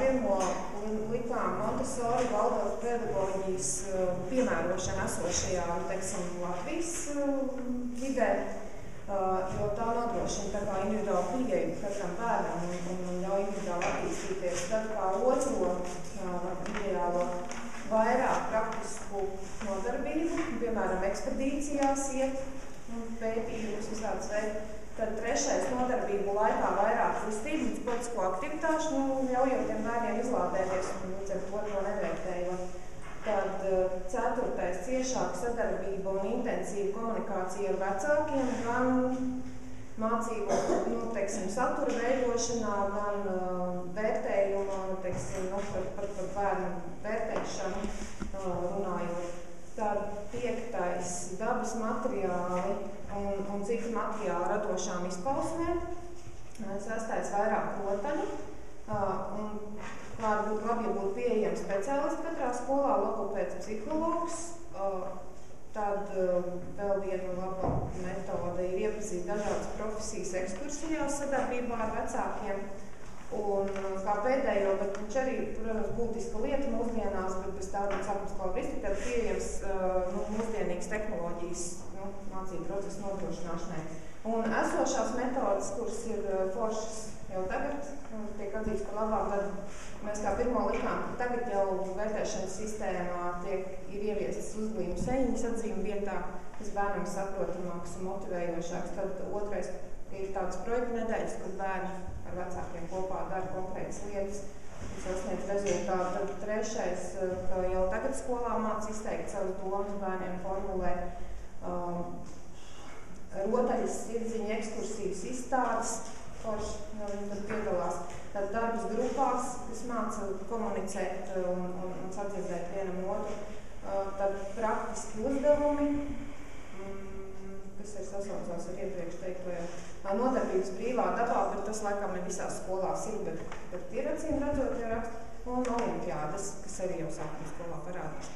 pirmo likām Montessori Valdorfa pedagoģijas piemērošana esošajā, teiksim, Latvijas vidē, jo tā nodrošina tā kā individuālu pieeju katram bērnam un ļauj individuāli attīstīties. Tad kā otro ideālo vairāk praktisku nodarbību, piemēram, ekspedīcijās iet un pētījumus visādas veikt. Tad trešais nodarbību laikā vairāk kustību, sportisko aktivitāšu, ļaujot tiem bērniem izlādēties un līdz ar to nevērtējot. Tad ceturtais ciešāka sadarbība un intensīva komunikācija ar vecākiem, gan mācību, teiksim, satura veidošanā, gan vērtējumā, teiksim, par bērnu vērtēšanu runājot. Tad piektais dabas materiāli un citi materiāli radošām izpausmēm. Sestais vairāk rotaļu. Un varbūt labi, ja būtu pieejams speciālisti katrā skolā, logopēds, psihologs. Tad vēl viena laba metode ir iepazīt dažādas profesijas ekskursijās sadarbībā ar vecākiem. Un kā pēdējo, bet viņš arī, protams, būtiska lieta mūsdienās, bet bez tāda sākuma skola brīsti, tad pieejams mūsdienīgas tehnoloģijas mācību procesu nodrošināšanai. Un esošās metodas, kuras ir foršas jau tagad, tiek atzīts par labāk, tad mēs kā pirmo likām, ka tagad jau vērtēšanas sistēmā ir ieviestas uzglīmas eņģis atzīme vietā, kas bērnam saprotamāks un motivējošāks. Tad otrais ir tāds projekta nedēļas, kad bērni ar vecākiem kopā dara konkrētas lietas un sasniedz rezultātu. Tad trešais, ka jau tagad skolā māc izteikt savas domas bērniem, formulē rotaļas, sirdziņa, ekskursijas izstādes, forši viņi tad piedalās. Tad darbas grupās, kas māca komunicēt un sadzirdēt vienam otru. Tad praktiski uzdevumi, kas ir sasaucās ar iepriekš teikto jau. Nodarbības brīvā dabā, bet tas laikam ir visās skolās ir, bet ir acīm redzot jau rakst. Un olimpiādas, kas arī jau sākuma skolā parādās.